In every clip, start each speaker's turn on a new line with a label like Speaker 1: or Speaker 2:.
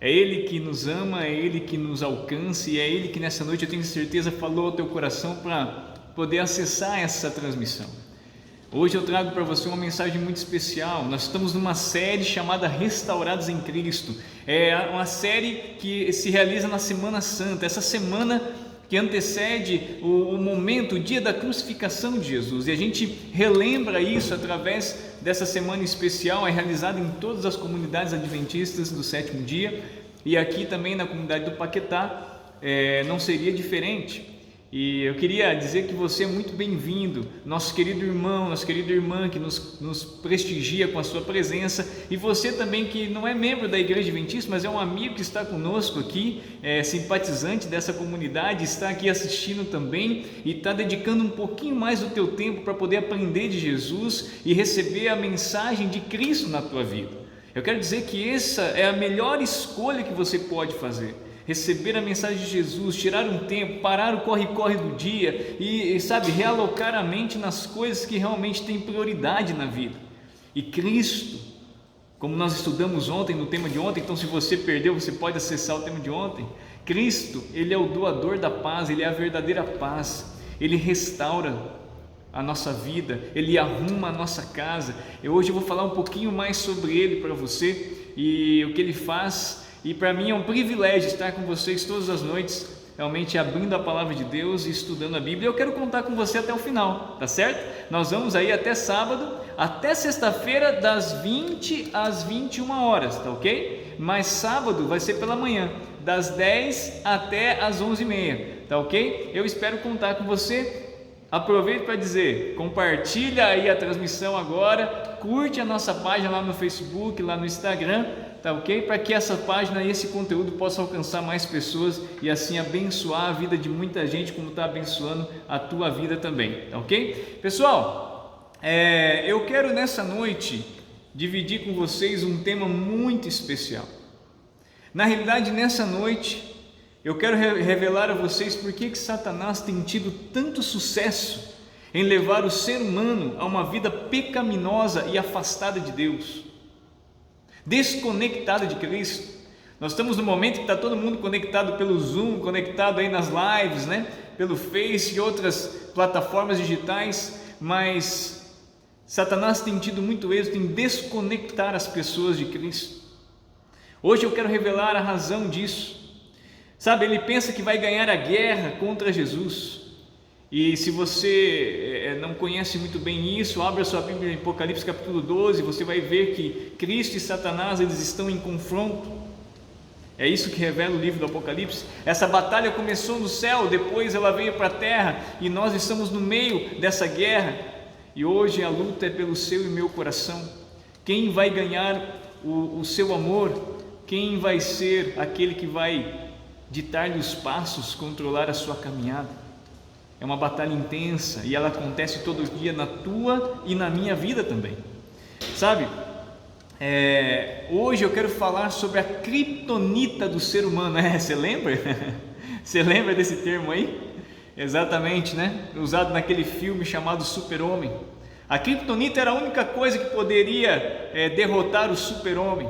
Speaker 1: É Ele que nos ama, é Ele que nos alcança e é Ele que nessa noite, eu tenho certeza, falou ao teu coração para poder acessar essa transmissão. Hoje eu trago para você uma mensagem muito especial. Nós estamos numa série chamada Restaurados em Cristo. É uma série que se realiza na Semana Santa, essa semana que antecede o momento, o dia da crucificação de Jesus. E a gente relembra isso através dessa semana especial, é realizada em todas as comunidades adventistas do sétimo dia. E aqui também na comunidade do Paquetá não seria diferente. E eu queria dizer que você é muito bem-vindo, nosso querido irmão, nossa querida irmã que nos prestigia com a sua presença, e você também que não é membro da Igreja Adventista, mas é um amigo que está conosco aqui, simpatizante dessa comunidade, está aqui assistindo também e está dedicando um pouquinho mais do teu tempo para poder aprender de Jesus e receber a mensagem de Cristo na tua vida. Eu quero dizer que essa é a melhor escolha que você pode fazer. Receber a mensagem de Jesus, tirar um tempo, parar o corre-corre do dia e realocar a mente nas coisas que realmente têm prioridade na vida. E Cristo, como nós estudamos ontem, no tema de ontem, então se você perdeu, você pode acessar o tema de ontem. Cristo, Ele é o doador da paz, Ele é a verdadeira paz, Ele restaura a nossa vida, Ele arruma a nossa casa. Hoje eu vou falar um pouquinho mais sobre Ele para você e o que Ele faz. E para mim é um privilégio estar com vocês todas as noites, realmente abrindo a palavra de Deus e estudando a Bíblia. Eu quero contar com você até o final, tá certo? Nós vamos aí até sábado, até sexta-feira, das 20 às 21 horas, tá ok? Mas sábado vai ser pela manhã, das 10 até às 11h30, tá ok? Eu espero contar com você. Aproveito para dizer, compartilha aí a transmissão agora, curte a nossa página lá no Facebook, lá no Instagram, tá ok? Para que essa página e esse conteúdo possa alcançar mais pessoas e assim abençoar a vida de muita gente, como está abençoando a tua vida também, tá ok? Pessoal, eu quero nessa noite dividir com vocês um tema muito especial. Na realidade, nessa noite, eu quero revelar a vocês por que Satanás tem tido tanto sucesso em levar o ser humano a uma vida pecaminosa e afastada de Deus, desconectada de Cristo. Nós estamos no momento que está todo mundo conectado pelo Zoom, conectado aí nas lives, né? Pelo Face e outras plataformas digitais, mas Satanás tem tido muito êxito em desconectar as pessoas de Cristo. Hoje eu quero revelar a razão disso. Sabe, ele pensa que vai ganhar a guerra contra Jesus. E se você não conhece muito bem isso, abra sua Bíblia em Apocalipse capítulo 12, você vai ver que Cristo e Satanás, eles estão em confronto. É isso que revela o livro do Apocalipse. Essa batalha começou no céu, depois ela veio para a terra, e nós estamos no meio dessa guerra. E hoje a luta é pelo seu e meu coração. Quem vai ganhar o seu amor? Quem vai ser aquele que vai ditar-lhe os passos, controlar a sua caminhada? É uma batalha intensa e ela acontece todo dia na tua e na minha vida também. Sabe, hoje eu quero falar sobre a criptonita do ser humano. Você lembra? Você lembra desse termo aí? Exatamente, né? Usado naquele filme chamado Super-Homem. A criptonita era a única coisa que poderia derrotar o super-homem.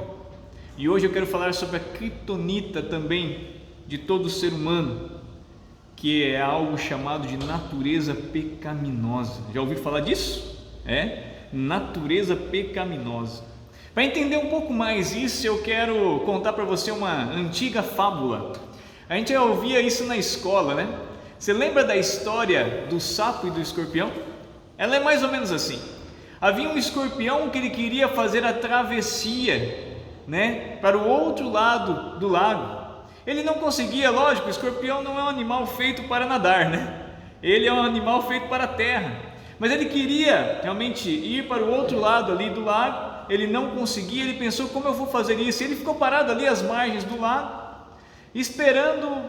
Speaker 1: E hoje eu quero falar sobre a criptonita também de todo ser humano, que é algo chamado de natureza pecaminosa. Já ouviu falar disso? Natureza pecaminosa. Para entender um pouco mais isso, eu quero contar para você uma antiga fábula. A gente já ouvia isso na escola, né? Você lembra da história do sapo e do escorpião? Ela é mais ou menos assim. Havia um escorpião que ele queria fazer a travessia, né, para o outro lado do lago. Ele não conseguia, lógico, o escorpião não é um animal feito para nadar, né? Ele é um animal feito para a terra. Mas ele queria realmente ir para o outro lado ali do lago, ele não conseguia, ele pensou, como eu vou fazer isso? Ele ficou parado ali às margens do lago, esperando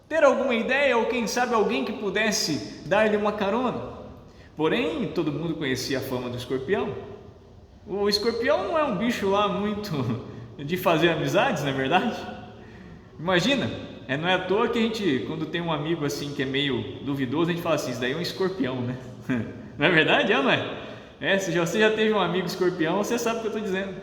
Speaker 1: ter alguma ideia, ou quem sabe alguém que pudesse dar-lhe uma carona. Porém, todo mundo conhecia a fama do escorpião. O escorpião não é um bicho lá muito de fazer amizades, não é verdade? Imagina, não é à toa que a gente, quando tem um amigo assim que é meio duvidoso, a gente fala assim, isso daí é um escorpião, né? Não é verdade? Não é? Se você já teve um amigo escorpião, você sabe o que eu estou dizendo.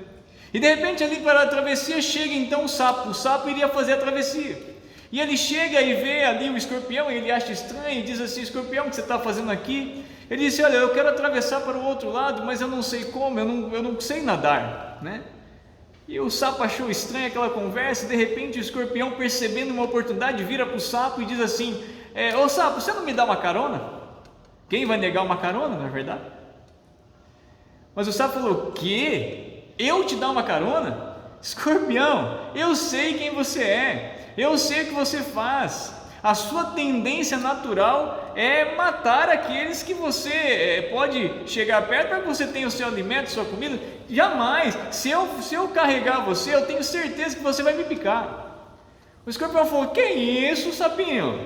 Speaker 1: E de repente ali para a travessia chega então o sapo iria fazer a travessia. E ele chega e vê ali o escorpião, e ele acha estranho e diz assim: escorpião, o que você está fazendo aqui? Ele disse: olha, eu quero atravessar para o outro lado, mas eu não sei como, eu não sei nadar, né? E o sapo achou estranha aquela conversa, e de repente o escorpião, percebendo uma oportunidade, vira para o sapo e diz assim: ô sapo, você não me dá uma carona? Quem vai negar uma carona, não é verdade? Mas o sapo falou: o quê? Eu te dar uma carona? Escorpião, eu sei quem você é. Eu sei o que você faz. A sua tendência natural é matar aqueles que você pode chegar perto para que você tenha o seu alimento, sua comida. Jamais. Se eu carregar você, eu tenho certeza que você vai me picar. O escorpião falou: que isso, sapinho?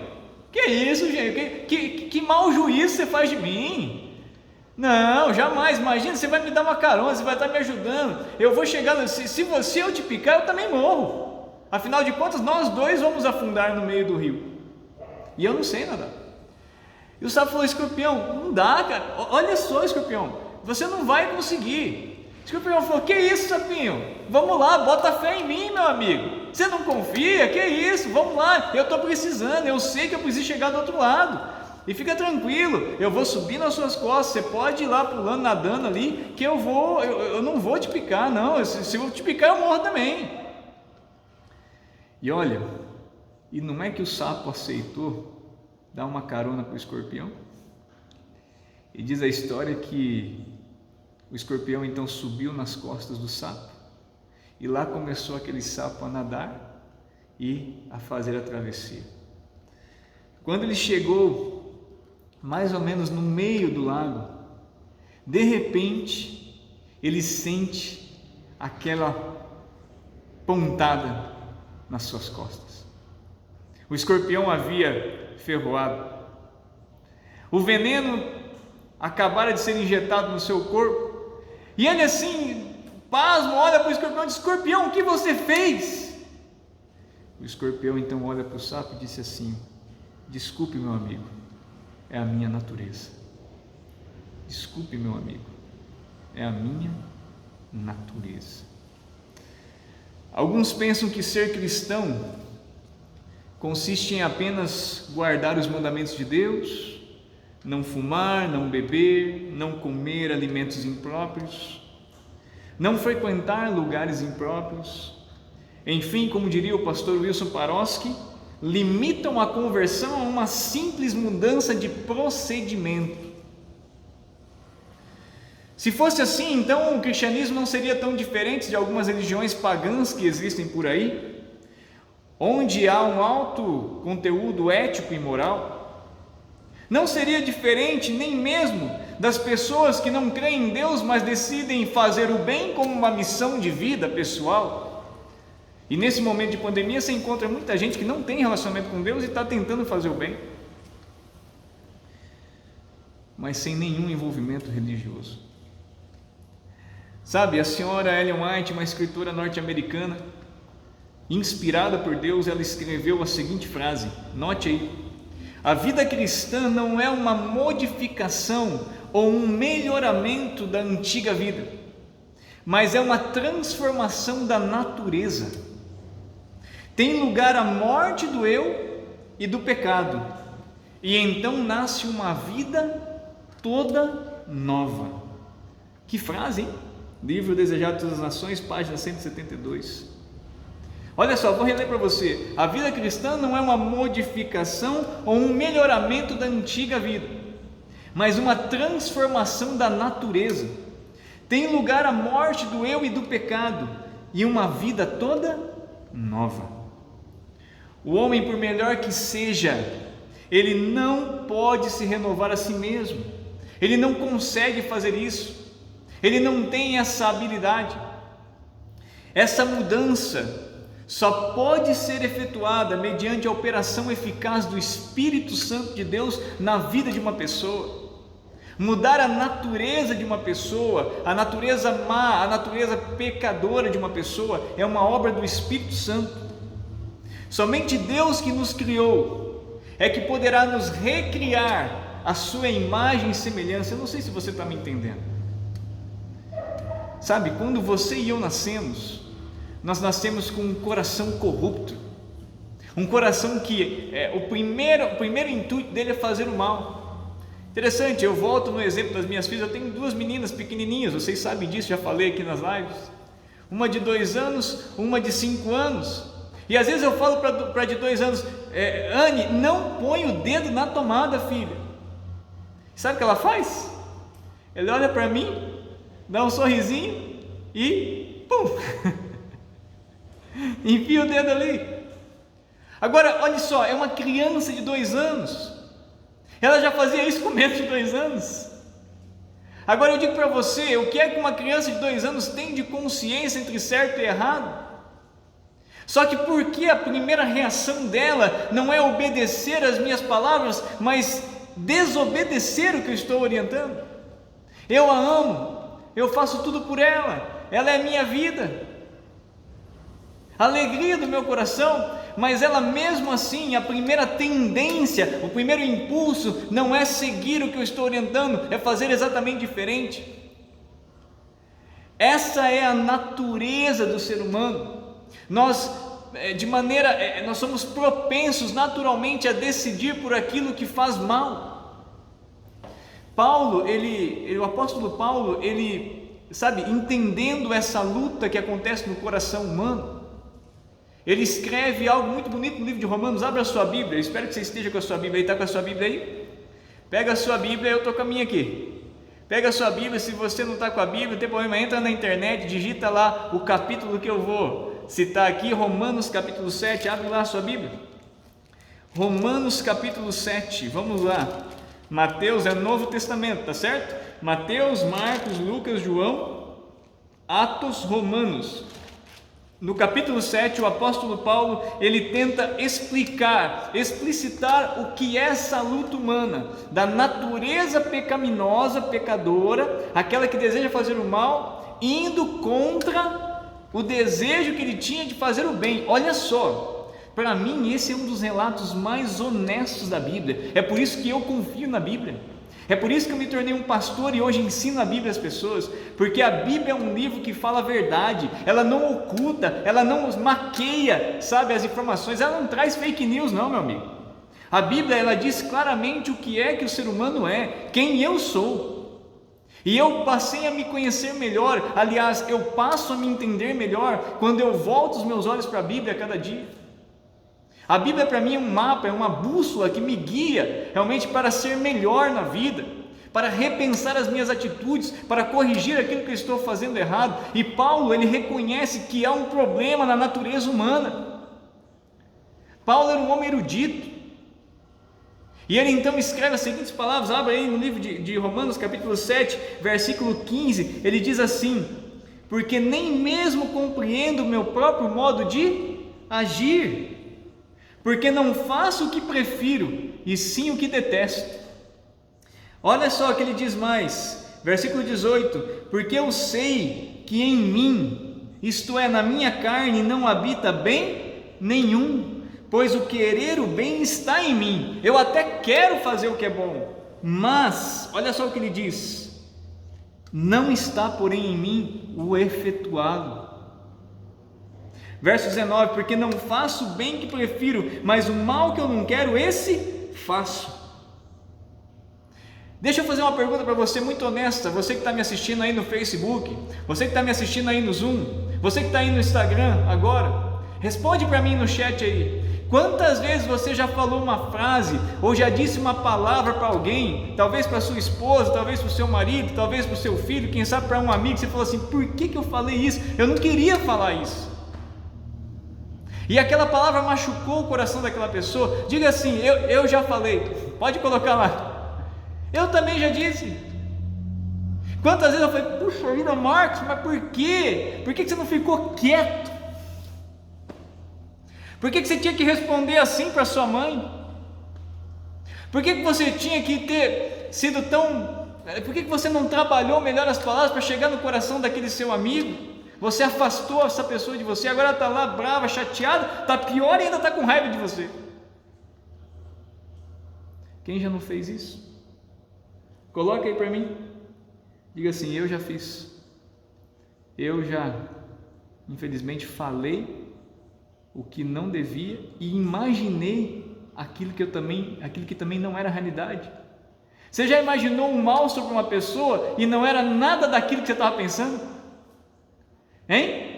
Speaker 1: Que isso, gente? Que mau juízo você faz de mim? Não, jamais. Imagina, você vai me dar uma carona, você vai estar me ajudando. Eu vou chegar, se eu te picar, eu também morro. Afinal de contas, nós dois vamos afundar no meio do rio. E eu não sei nadar. E o sapo falou: escorpião, não dá, cara. Olha só, escorpião, você não vai conseguir. O escorpião falou: que isso, sapinho? Vamos lá, bota fé em mim, meu amigo. Você não confia? Que isso? Vamos lá, eu estou precisando. Eu sei que eu preciso chegar do outro lado. E fica tranquilo, eu vou subir nas suas costas. Você pode ir lá pulando, nadando ali, que eu não vou te picar, não. Se eu te picar, eu morro também. E olha, e não é que o sapo aceitou dar uma carona para o escorpião? E diz a história que o escorpião então subiu nas costas do sapo, e lá começou aquele sapo a nadar e a fazer a travessia. Quando ele chegou mais ou menos no meio do lago, de repente ele sente aquela pontada nas suas costas. O escorpião havia ferroado. O veneno acabara de ser injetado no seu corpo. E ele assim, pasmo, olha para o escorpião e diz: escorpião, o que você fez? O escorpião então olha para o sapo e disse assim: desculpe, meu amigo, é a minha natureza. Desculpe, meu amigo, é a minha natureza. Alguns pensam que ser cristão consiste em apenas guardar os mandamentos de Deus, não fumar, não beber, não comer alimentos impróprios, não frequentar lugares impróprios. Enfim, como diria o pastor Wilson Paroski, limitam a conversão a uma simples mudança de procedimento. Se fosse assim, então o cristianismo não seria tão diferente de algumas religiões pagãs que existem por aí, onde há um alto conteúdo ético e moral. Não seria diferente nem mesmo das pessoas que não creem em Deus, mas decidem fazer o bem como uma missão de vida pessoal. E nesse momento de pandemia você encontra muita gente que não tem relacionamento com Deus e está tentando fazer o bem, mas sem nenhum envolvimento religioso. Sabe, a senhora Ellen White, uma escritora norte-americana, inspirada por Deus, ela escreveu a seguinte frase, note aí: a vida cristã não é uma modificação ou um melhoramento da antiga vida, mas é uma transformação da natureza. Tem lugar a morte do eu e do pecado, e então nasce uma vida toda nova. Que frase, hein? Livro Desejado de Todas as Nações, página 172. Olha só, vou reler para você. A vida cristã não é uma modificação ou um melhoramento da antiga vida, mas uma transformação da natureza. Tem lugar a morte do eu e do pecado, e uma vida toda nova. O homem, por melhor que seja, ele não pode se renovar a si mesmo. Ele não consegue fazer isso. Ele não tem essa habilidade. Essa mudança só pode ser efetuada mediante a operação eficaz do Espírito Santo de Deus na vida de uma pessoa. Mudar a natureza de uma pessoa, a natureza má, a natureza pecadora de uma pessoa, é uma obra do Espírito Santo. Somente Deus, que nos criou, é que poderá nos recriar a sua imagem e semelhança. Eu não sei se você está me entendendo. Sabe, quando você e eu nascemos, nós nascemos com um coração corrupto, um coração que o primeiro intuito dele é fazer o mal. Interessante, eu volto no exemplo das minhas filhas. Eu tenho duas meninas pequenininhas, vocês sabem disso, já falei aqui nas lives, uma de 2 anos, uma de 5 anos, e às vezes eu falo para de 2 anos, Anne, não põe o dedo na tomada, filha. Sabe o que ela faz? Ela olha para mim, dá um sorrisinho e pum, enfia o dedo ali. Agora, olha só, é uma criança de 2 anos, ela já fazia isso com menos de 2 anos. Agora eu digo para você, o que é que uma criança de 2 anos tem de consciência entre certo e errado? Só que porque a primeira reação dela não é obedecer às minhas palavras, mas desobedecer o que eu estou orientando? Eu a amo, eu faço tudo por ela, ela é a minha vida, a alegria do meu coração, mas ela mesmo assim, a primeira tendência, o primeiro impulso não é seguir o que eu estou orientando, é fazer exatamente diferente. Essa é a natureza do ser humano. Nós somos propensos naturalmente a decidir por aquilo que faz mal. O apóstolo Paulo, sabe, entendendo essa luta que acontece no coração humano, ele escreve algo muito bonito no livro de Romanos. Abra a sua Bíblia, eu espero que você esteja com a sua Bíblia aí. Está com a sua Bíblia aí? Pega a sua Bíblia, eu estou com a minha aqui. Pega a sua Bíblia, se você não está com a Bíblia, não tem problema, entra na internet, digita lá o capítulo que eu vou citar aqui, Romanos capítulo 7, abre lá a sua Bíblia. Romanos capítulo 7, vamos lá. Mateus é Novo Testamento, tá certo? Mateus, Marcos, Lucas, João, Atos, Romanos. No capítulo 7, o apóstolo Paulo, ele tenta explicitar o que é essa luta humana, da natureza pecaminosa, pecadora, aquela que deseja fazer o mal, indo contra o desejo que ele tinha de fazer o bem. Olha só, para mim esse é um dos relatos mais honestos da Bíblia, é por isso que eu confio na Bíblia. É por isso que eu me tornei um pastor e hoje ensino a Bíblia às pessoas, porque a Bíblia é um livro que fala a verdade, ela não oculta, ela não maqueia, sabe, as informações, ela não traz fake news não, meu amigo. A Bíblia, ela diz claramente o que é que o ser humano é, quem eu sou, e eu passei a me conhecer melhor, aliás, eu passo a me entender melhor quando eu volto os meus olhos para a Bíblia a cada dia. A Bíblia para mim é um mapa, é uma bússola que me guia realmente para ser melhor na vida, para repensar as minhas atitudes, para corrigir aquilo que eu estou fazendo errado. E Paulo, ele reconhece que há um problema na natureza humana. Paulo era um homem erudito, e ele então escreve as seguintes palavras, abre aí no livro de Romanos capítulo 7, versículo 15, ele diz assim: porque nem mesmo compreendo o meu próprio modo de agir, porque não faço o que prefiro, e sim o que detesto. Olha só o que ele diz mais, versículo 18: porque eu sei que em mim, isto é, na minha carne, não habita bem nenhum, pois o querer o bem está em mim, eu até quero fazer o que é bom, mas, olha só o que ele diz, não está porém em mim o efetuá-lo. Verso 19: porque não faço o bem que prefiro, mas o mal que eu não quero, esse faço. Deixa eu fazer uma pergunta para você muito honesta, você que está me assistindo aí no Facebook, você que está me assistindo aí no Zoom, você que está aí no Instagram agora, responde para mim no chat aí, quantas vezes você já falou uma frase, ou já disse uma palavra para alguém, talvez para sua esposa, talvez para o seu marido, talvez para o seu filho, quem sabe para um amigo, você falou assim, por que eu falei isso? Eu não queria falar isso. E aquela palavra machucou o coração daquela pessoa. Diga assim, eu já falei, pode colocar lá, eu também já disse. Quantas vezes eu falei, puxa vida, Marcos, mas por quê? Por que você não ficou quieto? Por que você tinha que responder assim para sua mãe? Por que você tinha que ter sido tão... Por que você não trabalhou melhor as palavras para chegar no coração daquele seu amigo? Você afastou essa pessoa de você, agora está lá brava, chateada, está pior e ainda está com raiva de você. Quem já não fez isso? Coloca aí para mim, diga assim, eu já fiz. eu já, infelizmente, falei o que não devia e imaginei aquilo que também não era realidade. Você já imaginou um mal sobre uma pessoa e não era nada daquilo que você estava pensando? Hein?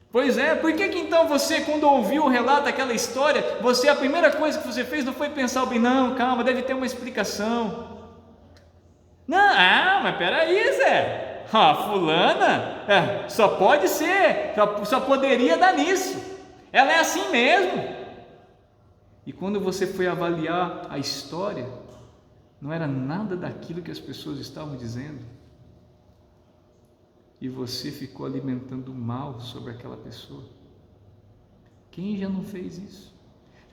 Speaker 1: Pois é, por que então você, quando ouviu o relato daquela história, a primeira coisa que você fez não foi pensar bem, não, calma, deve ter uma explicação. Não, mas peraí, Zé, fulana, só pode ser, só poderia dar nisso, ela é assim mesmo. E quando você foi avaliar a história, não era nada daquilo que as pessoas estavam dizendo, e você ficou alimentando mal sobre aquela pessoa. Quem já não fez isso?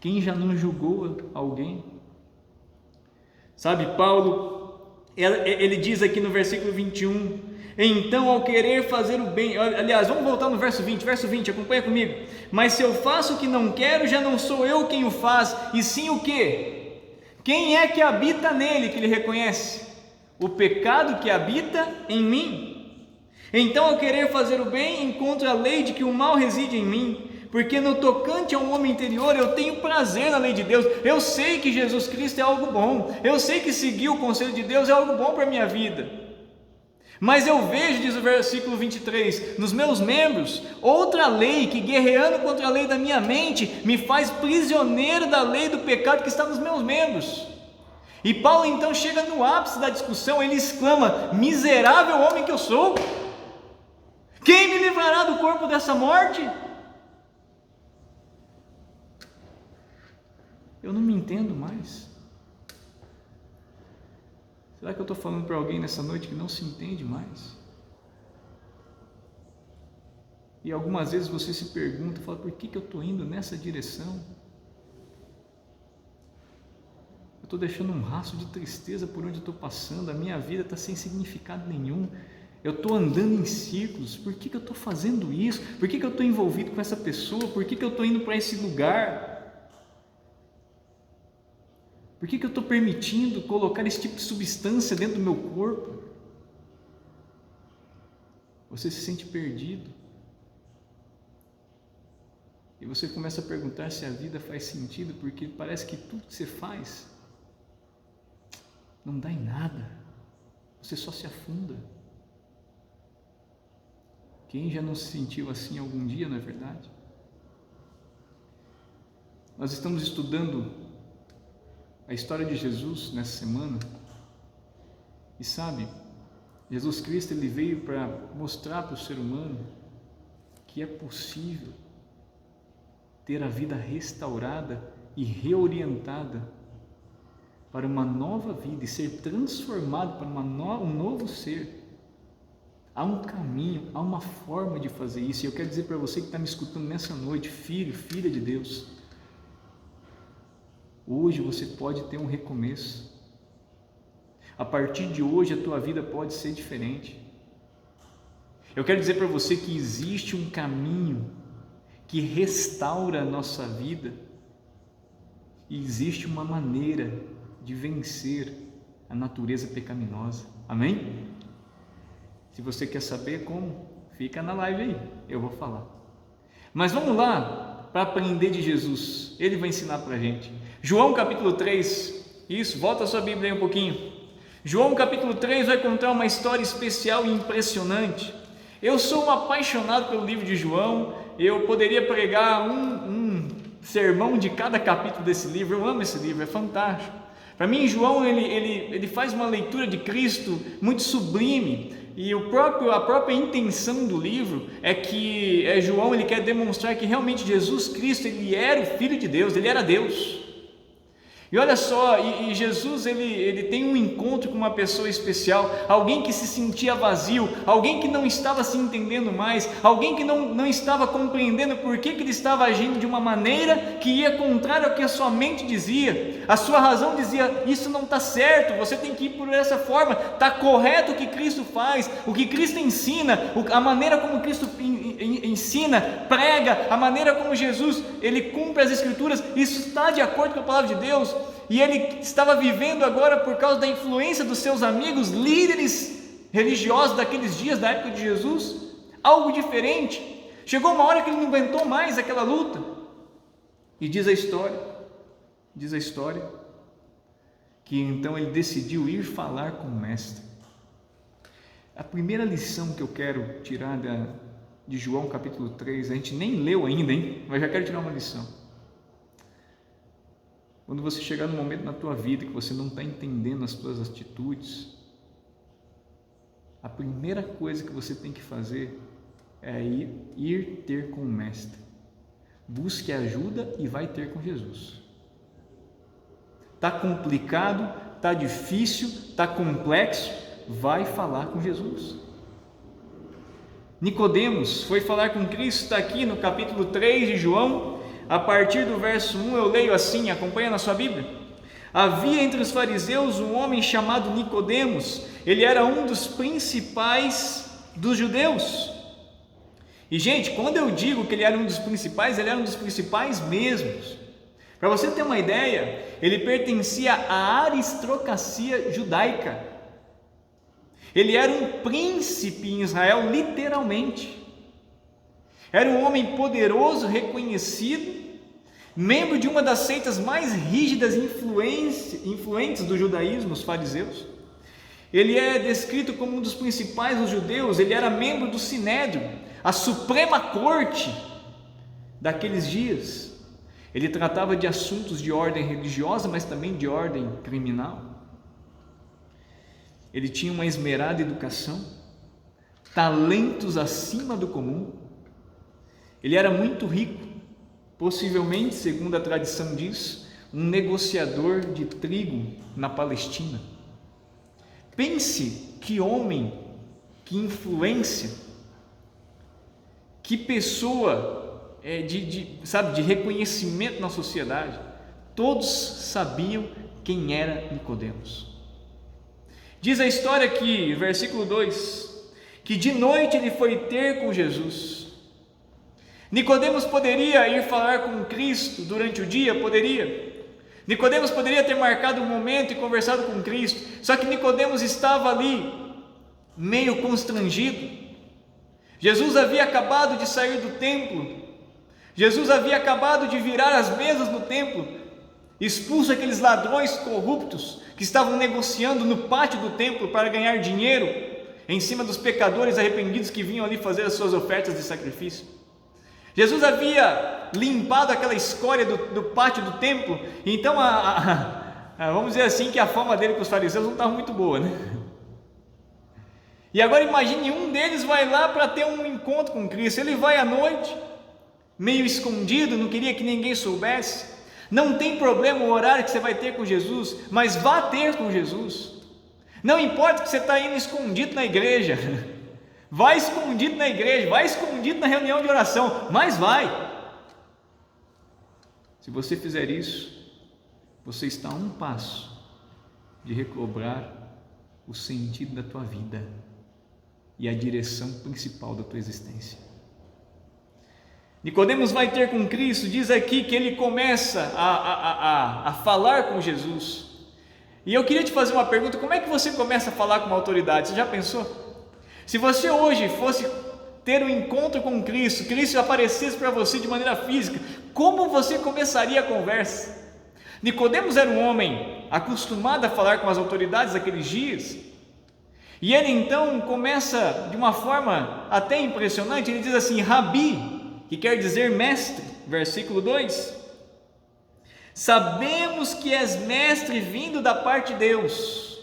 Speaker 1: Quem já não julgou alguém? Sabe, Paulo, ele diz aqui no versículo 21, então ao querer fazer o bem, aliás, vamos voltar no verso 20, acompanha comigo. Mas se eu faço o que não quero, já não sou eu quem o faz, e sim o quê? Quem é que habita nele, que ele reconhece? O pecado que habita em mim. Então, ao querer fazer o bem, encontro a lei de que o mal reside em mim, porque no tocante ao homem interior eu tenho prazer na lei de Deus. Eu sei que Jesus Cristo é algo bom, eu sei que seguir o conselho de Deus é algo bom para a minha vida. Mas eu vejo, diz o versículo 23, nos meus membros, outra lei que, guerreando contra a lei da minha mente, me faz prisioneiro da lei do pecado que está nos meus membros. E Paulo então chega no ápice da discussão, ele exclama: miserável homem que eu sou! Quem me livrará do corpo dessa morte? Eu não me entendo mais. Será que eu estou falando para alguém nessa noite que não se entende mais? E algumas vezes você se pergunta, fala, por que eu estou indo nessa direção? Eu estou deixando um rastro de tristeza por onde eu estou passando, a minha vida está sem significado nenhum. Eu estou andando em círculos, por que eu estou fazendo isso? Por que eu estou envolvido com essa pessoa? Por que eu estou indo para esse lugar? Por que eu estou permitindo colocar esse tipo de substância dentro do meu corpo? Você se sente perdido. E você começa a perguntar se a vida faz sentido, porque parece que tudo que você faz não dá em nada. Você só se afunda. Quem já não se sentiu assim algum dia, não é verdade? Nós estamos estudando a história de Jesus nessa semana. E sabe, Jesus Cristo, ele veio para mostrar para o ser humano que é possível ter a vida restaurada e reorientada para uma nova vida e ser transformado para um novo ser. Há um caminho, há uma forma de fazer isso. E eu quero dizer para você que está me escutando nessa noite, filho, filha de Deus, hoje você pode ter um recomeço. A partir de hoje a tua vida pode ser diferente. Eu quero dizer para você que existe um caminho que restaura a nossa vida e existe uma maneira de vencer a natureza pecaminosa. Amém? Se você quer saber como, fica na live aí, eu vou falar. Mas vamos lá para aprender de Jesus, ele vai ensinar para a gente. João capítulo 3, isso, volta a sua Bíblia aí um pouquinho. João capítulo 3 vai contar uma história especial e impressionante. Eu sou um apaixonado pelo livro de João, eu poderia pregar um sermão de cada capítulo desse livro, eu amo esse livro, é fantástico. Para mim, João, ele faz uma leitura de Cristo muito sublime. E a própria intenção do livro é que João ele quer demonstrar que realmente Jesus Cristo ele era o Filho de Deus, ele era Deus. E olha só, Jesus ele tem um encontro com uma pessoa especial, alguém que se sentia vazio, alguém que não estava se entendendo mais, alguém que não estava compreendendo por que ele estava agindo de uma maneira que ia contrário ao que a sua mente dizia. A sua razão dizia, isso não está certo, você tem que ir por essa forma, está correto o que Cristo faz, o que Cristo ensina, a maneira como Cristo ensina, prega, a maneira como Jesus ele cumpre as Escrituras, isso está de acordo com a palavra de Deus. E ele estava vivendo agora por causa da influência dos seus amigos, líderes religiosos daqueles dias, da época de Jesus. algo diferente. Chegou uma hora que ele não aguentou mais aquela luta. E diz a história, que então ele decidiu ir falar com o mestre. A primeira lição que eu quero tirar de João capítulo 3, a gente nem leu ainda, hein? Mas já quero tirar uma lição. Quando você chegar no momento na tua vida que você não está entendendo as tuas atitudes, a primeira coisa que você tem que fazer é ir ter com o mestre. Busque ajuda e vai ter com Jesus. Está complicado, está difícil, está complexo, vai falar com Jesus. Nicodemos foi falar com Cristo, está aqui no capítulo 3 de João, a partir do verso 1, eu leio assim, acompanha na sua Bíblia. Havia entre os fariseus um homem chamado Nicodemos, ele era um dos principais dos judeus. E gente, quando eu digo que ele era um dos principais, ele era um dos principais mesmos. Para você ter uma ideia, ele pertencia à aristocracia judaica. Ele era um príncipe em Israel, literalmente. Era um homem poderoso, reconhecido, membro de uma das seitas mais rígidas e influentes do judaísmo, os fariseus. Ele é descrito como um dos principais dos judeus, ele era membro do Sinédrio, a suprema corte daqueles dias. Ele tratava de assuntos de ordem religiosa, mas também de ordem criminal. Ele tinha uma esmerada educação, talentos acima do comum. Ele era muito rico, possivelmente, segundo a tradição diz, um negociador de trigo na Palestina. Pense que homem, que influência, que pessoa de reconhecimento na sociedade. Todos sabiam quem era Nicodemos. Diz a história aqui, versículo 2, que de noite ele foi ter com Jesus. Nicodemos poderia ir falar com Cristo durante o dia? Poderia. Nicodemos poderia ter marcado um momento e conversado com Cristo, só que Nicodemos estava ali, meio constrangido. Jesus havia acabado de sair do templo, Jesus havia acabado de virar as mesas no templo, expulso aqueles ladrões corruptos que estavam negociando no pátio do templo para ganhar dinheiro em cima dos pecadores arrependidos que vinham ali fazer as suas ofertas de sacrifício. Jesus havia limpado aquela escória do pátio do templo, então vamos dizer assim que a fama dele com os fariseus não estava muito boa, né? E agora imagine, um deles vai lá para ter um encontro com Cristo, ele vai à noite, meio escondido, não queria que ninguém soubesse. Não tem problema o horário que você vai ter com Jesus, mas vá ter com Jesus. Não importa que você está indo escondido na igreja, vai escondido na igreja, vai escondido na reunião de oração, mas vai. Se você fizer isso, você está a um passo de recobrar o sentido da tua vida e a direção principal da tua existência. Nicodemos vai ter com Cristo, diz aqui que ele começa a falar com Jesus. E eu queria te fazer uma pergunta: como é que você começa a falar com uma autoridade? Você já pensou? Se você hoje fosse ter um encontro com Cristo, Cristo aparecesse para você de maneira física, como você começaria a conversa? Nicodemos era um homem acostumado a falar com as autoridades daqueles dias, e ele então começa de uma forma até impressionante. Ele diz assim: Rabi, que quer dizer mestre, versículo 2, sabemos que és mestre vindo da parte de Deus.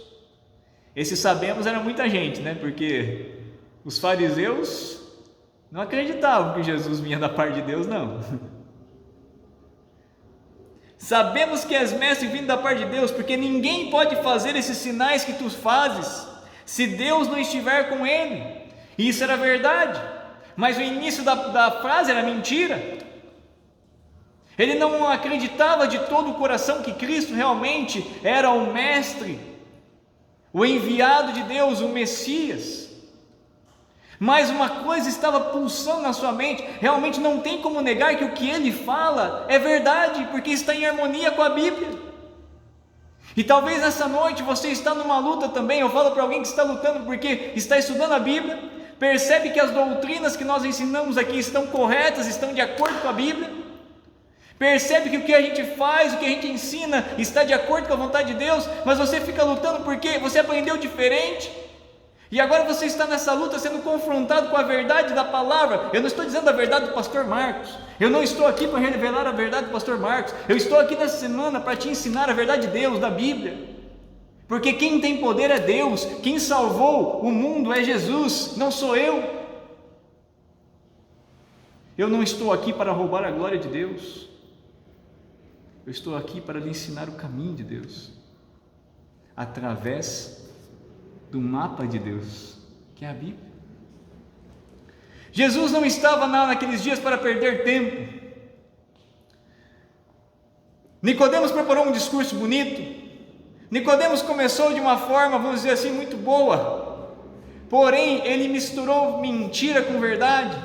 Speaker 1: Esse sabemos era muita gente, né? Porque os fariseus não acreditavam que Jesus vinha da parte de Deus, não. Sabemos que és mestre vindo da parte de Deus, porque ninguém pode fazer esses sinais que tu fazes se Deus não estiver com ele. E isso era verdade, mas o início da frase era mentira. Ele não acreditava de todo o coração que Cristo realmente era o mestre, o enviado de Deus, o Messias. Mas uma coisa estava pulsando na sua mente, realmente não tem como negar que o que ele fala é verdade, porque está em harmonia com a Bíblia. E talvez nessa noite você está numa luta também. Eu falo para alguém que está lutando porque está estudando a Bíblia, Percebe que as doutrinas que nós ensinamos aqui estão corretas, estão de acordo com a Bíblia? Percebe que o que a gente faz, o que a gente ensina está de acordo com a vontade de Deus, mas você fica lutando porque você aprendeu diferente? E agora você está nessa luta sendo confrontado com a verdade da palavra. Eu não estou dizendo a verdade do pastor Marcos, eu não estou aqui para revelar a verdade do pastor Marcos, eu estou aqui nessa semana para te ensinar a verdade de Deus, da Bíblia. Porque quem tem poder é Deus, quem salvou o mundo é Jesus, não sou eu. Eu não estou aqui para roubar a glória de Deus, eu estou aqui para lhe ensinar o caminho de Deus, através do mapa de Deus, que é a Bíblia. Jesus não estava naqueles dias para perder tempo. Nicodemos preparou um discurso bonito. Nicodemos começou de uma forma, vamos dizer assim, muito boa, porém ele misturou mentira com verdade.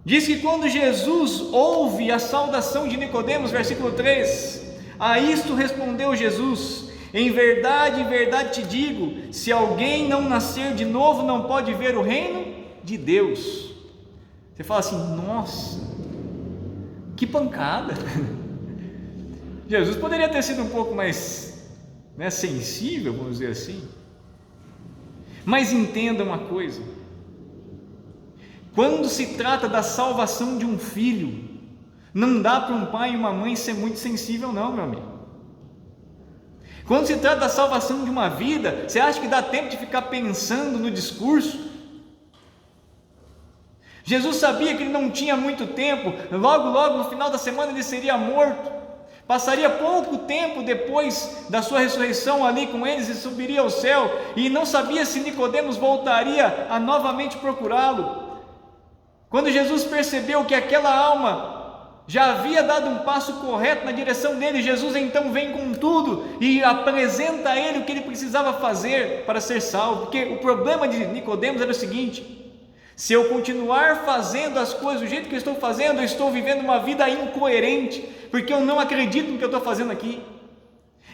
Speaker 1: Diz que quando Jesus ouve a saudação de Nicodemos, versículo 3, a isto respondeu Jesus: em verdade te digo, se alguém não nascer de novo, não pode ver o reino de Deus. Você fala assim: nossa, que pancada! Jesus poderia ter sido um pouco mais sensível, vamos dizer assim. Mas entenda uma coisa: quando se trata da salvação de um filho, não dá para um pai e uma mãe ser muito sensível não, meu amigo. Quando se trata da salvação de uma vida, você acha que dá tempo de ficar pensando no discurso? Jesus sabia que ele não tinha muito tempo, logo no final da semana ele seria morto. Passaria pouco tempo depois da sua ressurreição ali com eles e subiria ao céu, e não sabia se Nicodemos voltaria a novamente procurá-lo. Quando Jesus percebeu que aquela alma já havia dado um passo correto na direção dele, Jesus então vem com tudo e apresenta a ele o que ele precisava fazer para ser salvo. Porque o problema de Nicodemos era o seguinte: se eu continuar fazendo as coisas do jeito que eu estou fazendo, eu estou vivendo uma vida incoerente, porque eu não acredito no que eu estou fazendo aqui.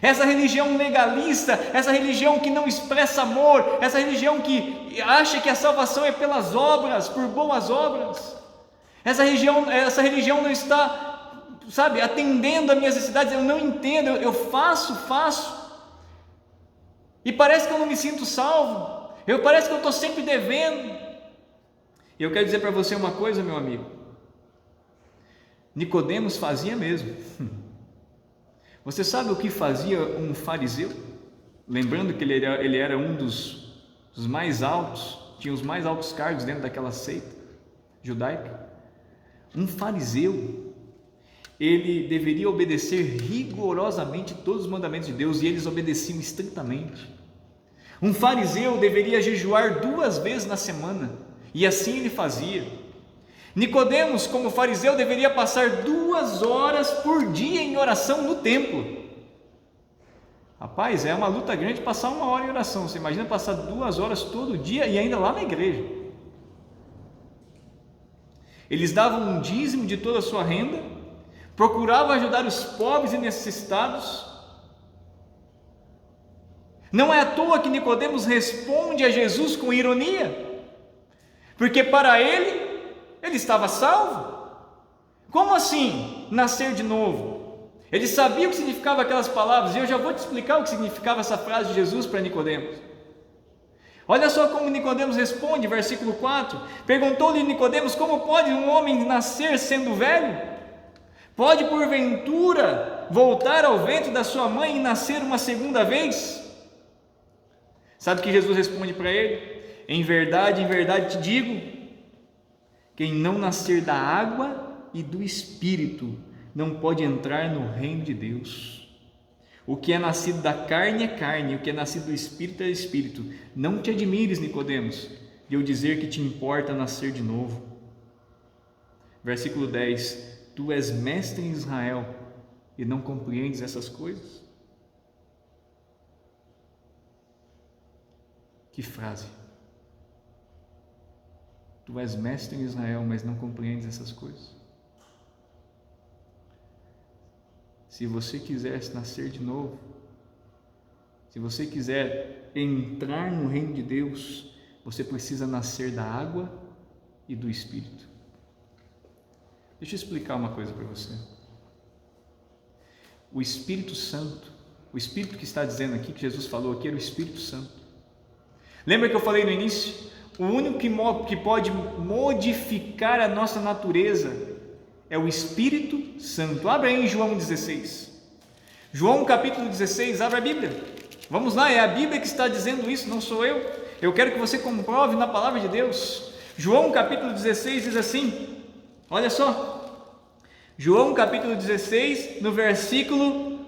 Speaker 1: Essa religião legalista, essa religião que não expressa amor, essa religião que acha que a salvação é pelas obras, por boas obras, essa religião não está, atendendo a minhas necessidades. Eu não entendo, eu faço, e parece que eu não me sinto salvo, parece que eu estou sempre devendo. E eu quero dizer para você uma coisa, meu amigo: Nicodemos fazia mesmo. Você sabe o que fazia um fariseu? Lembrando que ele era um dos mais altos, tinha os mais altos cargos dentro daquela seita judaica. Um fariseu, ele deveria obedecer rigorosamente todos os mandamentos de Deus, e eles obedeciam estritamente. Um fariseu deveria jejuar 2 vezes na semana, e assim ele fazia. Nicodemos, como fariseu, deveria passar 2 horas por dia em oração no templo. Rapaz, é uma luta grande passar 1 hora em oração. Você imagina passar 2 horas todo dia e ainda lá na igreja. Eles davam um dízimo de toda a sua renda, procuravam ajudar os pobres e necessitados. Não é à toa que Nicodemos responde a Jesus com ironia, porque para ele estava salvo. Como assim nascer de novo? Ele sabia o que significava aquelas palavras, e eu já vou te explicar o que significava essa frase de Jesus para Nicodemos. Olha só como Nicodemos responde, versículo 4. Perguntou-lhe Nicodemos: como pode um homem nascer sendo velho? Pode porventura voltar ao ventre da sua mãe e nascer uma segunda vez? Sabe o que Jesus responde para ele? em verdade te digo, quem não nascer da água e do Espírito não pode entrar no reino de Deus. O que é nascido da carne é carne, o que é nascido do Espírito é Espírito. Não te admires, Nicodemos, de eu dizer que te importa nascer de novo. Versículo 10: tu és mestre em Israel e não compreendes essas coisas? Que frase! Tu és mestre em Israel, mas não compreendes essas coisas? Se você quiser nascer de novo, se você quiser entrar no reino de Deus, você precisa nascer da água e do Espírito. Deixa eu explicar uma coisa para você. O Espírito Santo, o Espírito que está dizendo aqui, que Jesus falou aqui, era o Espírito Santo. Lembra que eu falei no início? O único que pode modificar a nossa natureza é o Espírito Santo. Abra aí em João 16. João capítulo 16, abra a Bíblia. Vamos lá, é a Bíblia que está dizendo isso, não sou eu. Eu quero que você comprove na palavra de Deus. João capítulo 16 diz assim, olha só. João capítulo 16, no versículo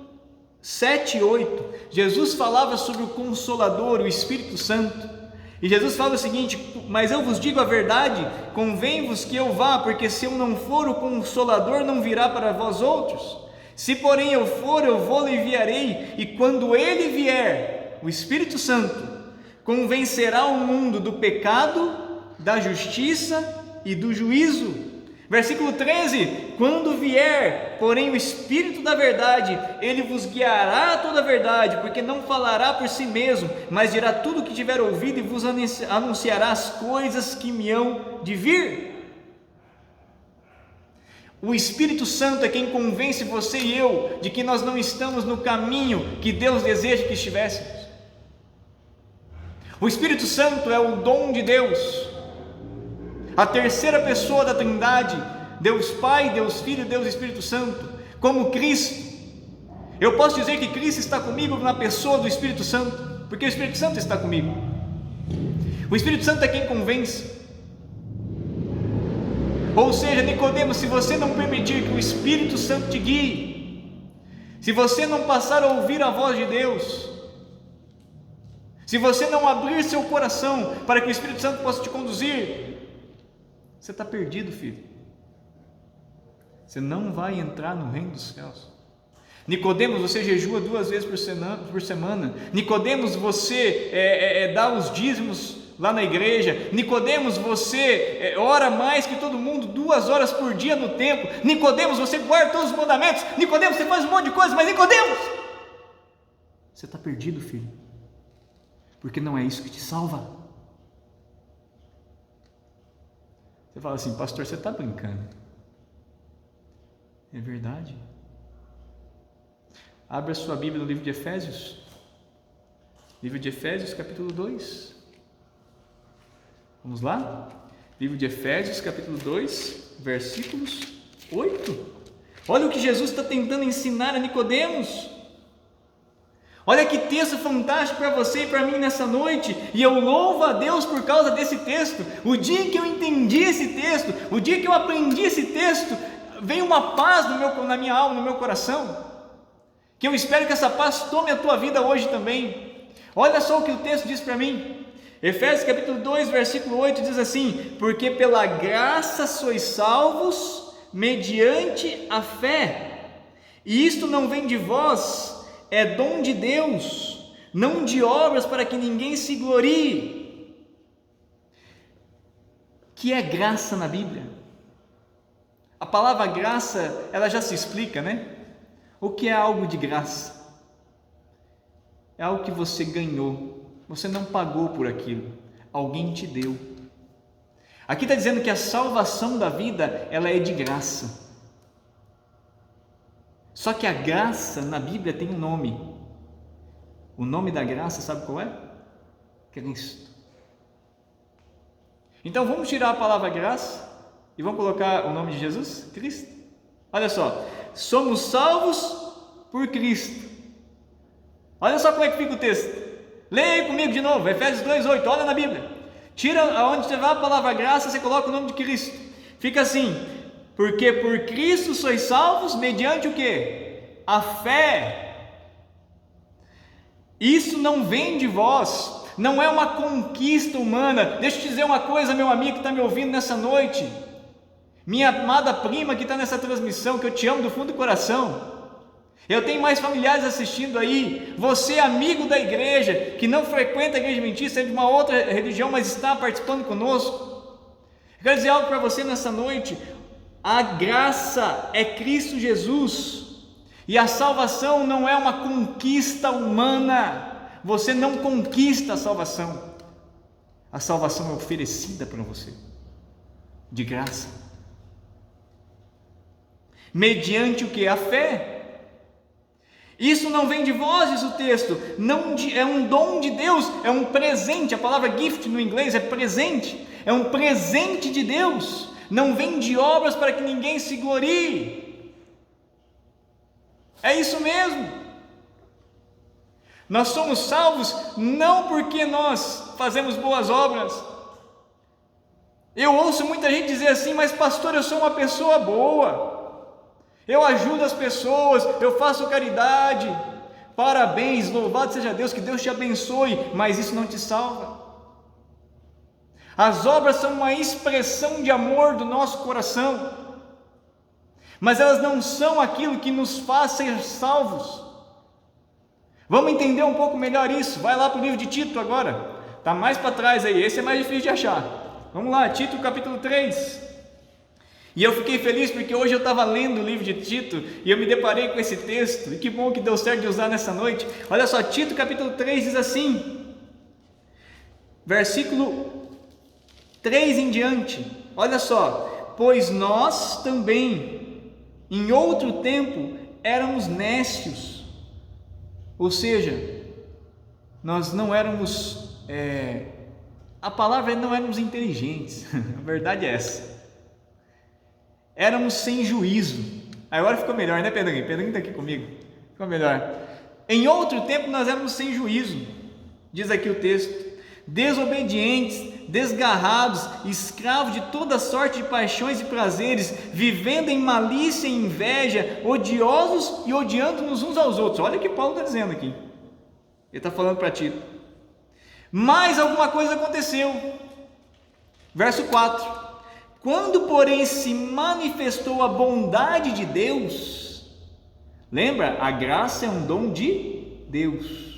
Speaker 1: 7 e 8. Jesus falava sobre o Consolador, o Espírito Santo. E Jesus fala o seguinte: mas eu vos digo a verdade, convém-vos que eu vá, porque se eu não for, o Consolador não virá para vós outros. Se porém eu for, eu vou-lhe enviarei, e quando ele vier, o Espírito Santo, convencerá o mundo do pecado, da justiça e do juízo. Versículo 13: quando vier, porém, o Espírito da verdade, ele vos guiará a toda a verdade, porque não falará por si mesmo, mas dirá tudo o que tiver ouvido e vos anunciará as coisas que me hão de vir. O Espírito Santo é quem convence você e eu de que nós não estamos no caminho que Deus deseja que estivéssemos. O Espírito Santo é o dom de Deus, a terceira pessoa da Trindade, Deus Pai, Deus Filho, Deus Espírito Santo, como Cristo. Eu posso dizer que Cristo está comigo na pessoa do Espírito Santo, porque o Espírito Santo está comigo. O Espírito Santo é quem convence. Ou seja, Nicodemos, se você não permitir que o Espírito Santo te guie, se você não passar a ouvir a voz de Deus, se você não abrir seu coração para que o Espírito Santo possa te conduzir, você está perdido, filho. Você não vai entrar no reino dos céus. Nicodemos, você jejua 2 vezes por semana. Nicodemos, você dá os dízimos lá na igreja. Nicodemos, você ora mais que todo mundo, 2 horas por dia no templo. Nicodemos, você guarda todos os mandamentos. Nicodemos, você faz um monte de coisa, mas Nicodemos, você está perdido, filho, porque não é isso que te salva. Você fala assim: pastor, você está brincando? É verdade. Abra sua Bíblia no livro de Efésios. Livro de Efésios, capítulo 2. Vamos lá? Livro de Efésios, capítulo 2, versículos 8. Olha o que Jesus está tentando ensinar a Nicodemos. Olha que texto fantástico para você e para mim nessa noite, e eu louvo a Deus por causa desse texto. O dia que eu entendi esse texto, o dia que eu aprendi esse texto, veio uma paz na minha alma, no meu coração, que eu espero que essa paz tome a tua vida hoje também. Olha só o que o texto diz para mim. Efésios capítulo 2, versículo 8 diz assim: porque pela graça sois salvos mediante a fé, e isto não vem de vós, é dom de Deus, não de obras, para que ninguém se glorie. Que é graça na Bíblia? A palavra graça, ela já se explica, né? O que é algo de graça? É algo que você ganhou, você não pagou por aquilo, alguém te deu. Aqui está dizendo que a salvação da vida, ela é de graça. Só que a graça na Bíblia tem um nome. O nome da graça, sabe qual é? Cristo. Então vamos tirar a palavra graça e vamos colocar o nome de Jesus? Cristo. Olha só, somos salvos por Cristo. Olha só como é que fica o texto. Leia aí comigo de novo, Efésios 2:8, olha na Bíblia. Tira onde você vai a palavra graça, você coloca o nome de Cristo. Fica assim: porque por Cristo sois salvos mediante o quê? A fé. Isso não vem de vós, não é uma conquista humana. Deixa eu te dizer uma coisa, meu amigo que está me ouvindo nessa noite, minha amada prima que está nessa transmissão, que eu te amo do fundo do coração. Eu tenho mais familiares assistindo aí. Você, amigo da igreja, que não frequenta a igreja adventista, é de uma outra religião, mas está participando conosco. Eu quero dizer algo para você nessa noite. A graça é Cristo Jesus, e a salvação não é uma conquista humana. Você não conquista a salvação. A salvação é oferecida para você, de graça. Mediante o que? A fé. Isso não vem de vós, diz o texto, não é um dom de Deus, é um presente. A palavra gift no inglês é presente, é um presente de Deus, não vem de obras para que ninguém se glorie. É isso mesmo. Nós somos salvos não porque nós fazemos boas obras. Eu ouço muita gente dizer assim: mas pastor, eu sou uma pessoa boa, eu ajudo as pessoas, eu faço caridade. Parabéns, louvado seja Deus, que Deus te abençoe, mas isso não te salva. As obras são uma expressão de amor do nosso coração, mas elas não são aquilo que nos faz ser salvos. Vamos entender um pouco melhor isso. Vai lá para o livro de Tito agora, está mais para trás aí, esse é mais difícil de achar. Vamos lá, Tito capítulo 3. E eu fiquei feliz porque hoje eu estava lendo o livro de Tito e eu me deparei com esse texto, e que bom que deu certo de usar nessa noite. Olha só, Tito capítulo 3 diz assim, versículo 3 em diante, olha só: pois nós também, em outro tempo, éramos nécios, ou seja, nós não éramos, a palavra é não éramos inteligentes, a verdade é essa. Éramos sem juízo. Agora ficou melhor, né, Pedrinho? Pedrinho está aqui comigo. Ficou melhor. Em outro tempo nós éramos sem juízo, diz aqui o texto, desobedientes, desgarrados, escravos de toda sorte de paixões e prazeres, vivendo em malícia e inveja, odiosos e odiando-nos uns aos outros. Olha o que Paulo está dizendo aqui. Ele está falando para Tito. Mas alguma coisa aconteceu. Verso 4. Quando, porém, se manifestou a bondade de Deus, lembra? A graça é um dom de Deus.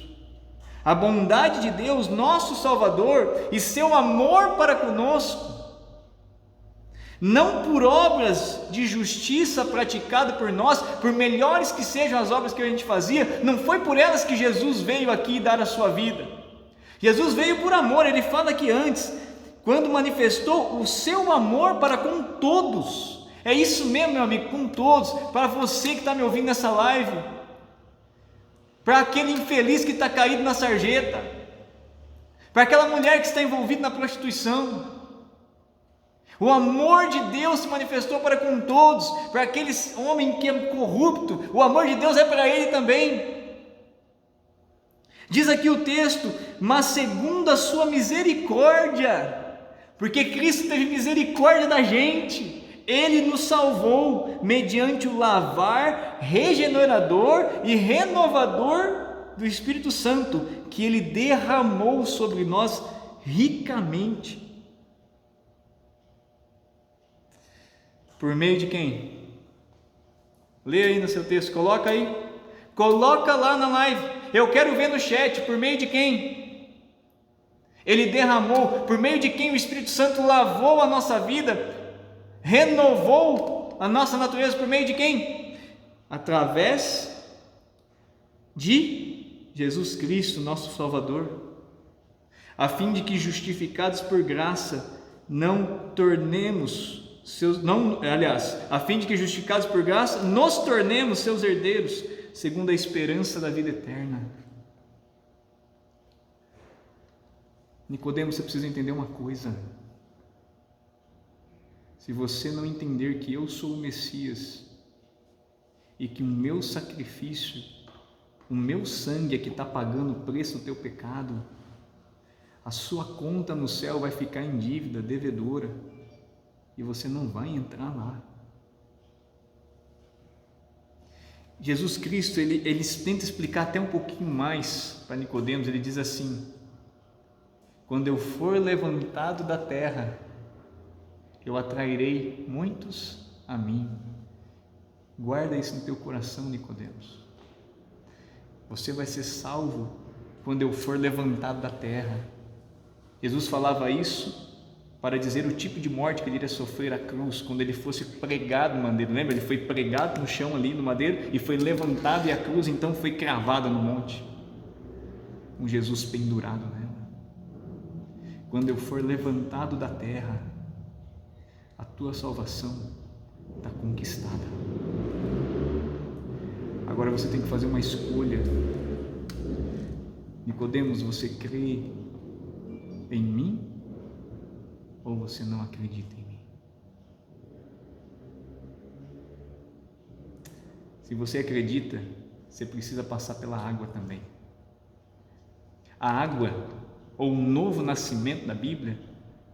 Speaker 1: A bondade de Deus, nosso Salvador, e seu amor para conosco, não por obras de justiça praticada por nós, por melhores que sejam as obras que a gente fazia, não foi por elas que Jesus veio aqui dar a sua vida. Jesus veio por amor. Ele fala aqui antes, quando manifestou o seu amor para com todos. É isso mesmo, meu amigo, com todos. Para você que está me ouvindo nessa live, para aquele infeliz que está caído na sarjeta, para aquela mulher que está envolvida na prostituição. O amor de Deus se manifestou para com todos. Para aquele homem que é corrupto, o amor de Deus é para ele também. Diz aqui o texto, mas segundo a sua misericórdia, porque Cristo teve misericórdia da gente, Ele nos salvou mediante o lavar regenerador e renovador do Espírito Santo, que Ele derramou sobre nós ricamente. Por meio de quem? Lê aí no seu texto, coloca aí, coloca lá na live, eu quero ver no chat, por meio de quem? Ele derramou, por meio de quem o Espírito Santo lavou a nossa vida, renovou a nossa natureza, por meio de quem? Através de Jesus Cristo, nosso Salvador, a fim de que, justificados por graça, a fim de que, justificados por graça, nos tornemos seus herdeiros, segundo a esperança da vida eterna. Nicodemo, você precisa entender uma coisa. Se você não entender que eu sou o Messias e que o meu sacrifício, o meu sangue é que está pagando o preço do teu pecado, a sua conta no céu vai ficar em dívida, devedora, e você não vai entrar lá. Jesus Cristo, ele tenta explicar até um pouquinho mais para Nicodemos. Ele diz assim: quando eu for levantado da terra, eu atrairei muitos a mim. Guarda isso no teu coração, Nicodemos. Você vai ser salvo quando eu for levantado da terra. Jesus falava isso para dizer o tipo de morte que ele iria sofrer à cruz, quando ele fosse pregado no madeiro. Lembra? Ele foi pregado no chão ali, no madeiro, e foi levantado, e a cruz então foi cravada no monte, com Jesus pendurado nela. quando eu for levantado da terra, a tua salvação está conquistada. Agora você tem que fazer uma escolha. Nicodemos, você crê em mim ou você não acredita em mim? Se você acredita, você precisa passar pela água também. A água, ou o novo nascimento da Bíblia,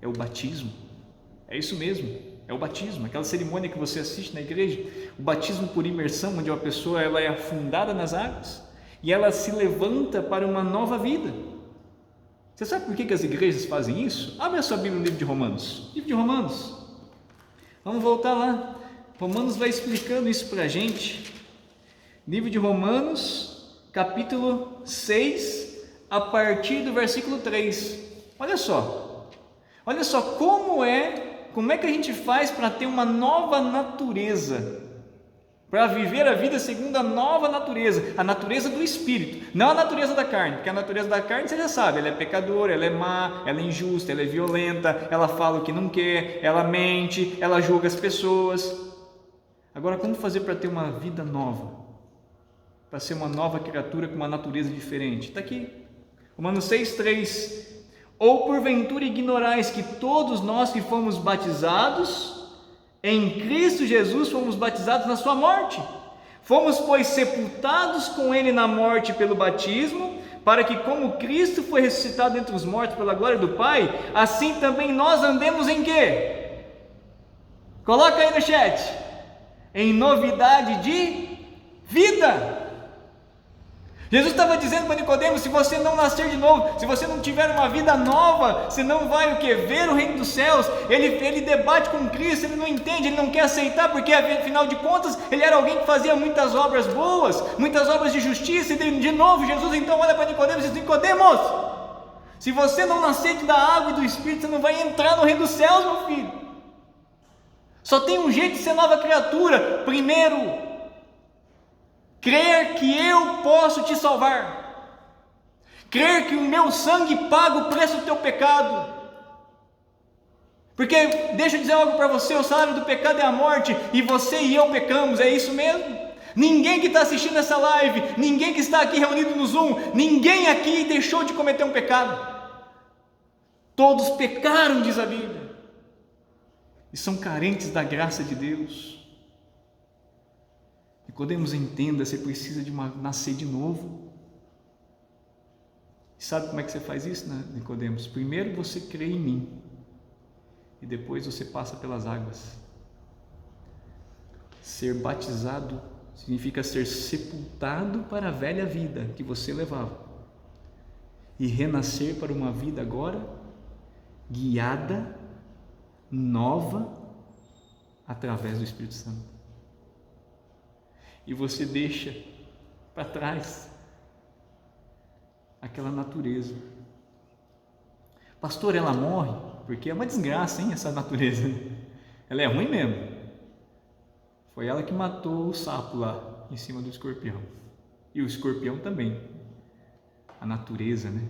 Speaker 1: é o batismo. É isso mesmo, é o batismo, aquela cerimônia que você assiste na igreja, o batismo por imersão, onde uma pessoa ela é afundada nas águas e ela se levanta para uma nova vida. Você sabe por que as igrejas fazem isso? Abre a sua Bíblia no livro de Romanos. Livro de Romanos. Vamos voltar lá. Romanos vai explicando isso para a gente. Livro de Romanos, capítulo 6, a partir do versículo 3. Olha só como é que a gente faz para ter uma nova natureza, para viver a vida segundo a nova natureza, a natureza do Espírito, não a natureza da carne, porque a natureza da carne você já sabe, ela é pecadora, ela é má, ela é injusta, ela é violenta, ela fala o que não quer, ela mente, ela julga as pessoas. Agora, como fazer para ter uma vida nova, para ser uma nova criatura com uma natureza diferente? Está aqui, Romanos 6,3. Ou porventura ignorais que todos nós que fomos batizados em Cristo Jesus fomos batizados na sua morte? Fomos, pois, sepultados com Ele na morte pelo batismo, para que como Cristo foi ressuscitado dentre os mortos pela glória do Pai, assim também nós andemos em quê? Coloca aí no chat. Em novidade de vida. Jesus estava dizendo para Nicodemos: se você não nascer de novo, se você não tiver uma vida nova, você não vai o quê? Ver o reino dos céus. Ele debate com Cristo, ele não entende, ele não quer aceitar, porque afinal de contas, ele era alguém que fazia muitas obras boas, muitas obras de justiça, e de novo Jesus então olha para Nicodemos e diz: Nicodemos, se você não nascer da água e do Espírito, você não vai entrar no reino dos céus, meu filho. Só tem um jeito de ser nova criatura. Primeiro, crer que eu posso te salvar, crer que o meu sangue paga o preço do teu pecado, porque deixa eu dizer algo para você: o salário do pecado é a morte, e você e eu pecamos, é isso mesmo? Ninguém que está assistindo essa live, ninguém que está aqui reunido no Zoom, ninguém aqui deixou de cometer um pecado. Todos pecaram, diz a Bíblia, e são carentes da graça de Deus. Nicodemos, entenda, você precisa de nascer de novo. E sabe como é que você faz isso, né, Nicodemos? Primeiro você crê em mim, e depois você passa pelas águas. Ser batizado significa ser sepultado para a velha vida que você levava, e renascer para uma vida agora guiada, nova, através do Espírito Santo. E você deixa para trás aquela natureza. Pastor, ela morre? Porque é uma desgraça, hein, essa natureza. Ela é ruim mesmo. Foi ela que matou o sapo lá em cima do escorpião. E o escorpião também. A natureza, né?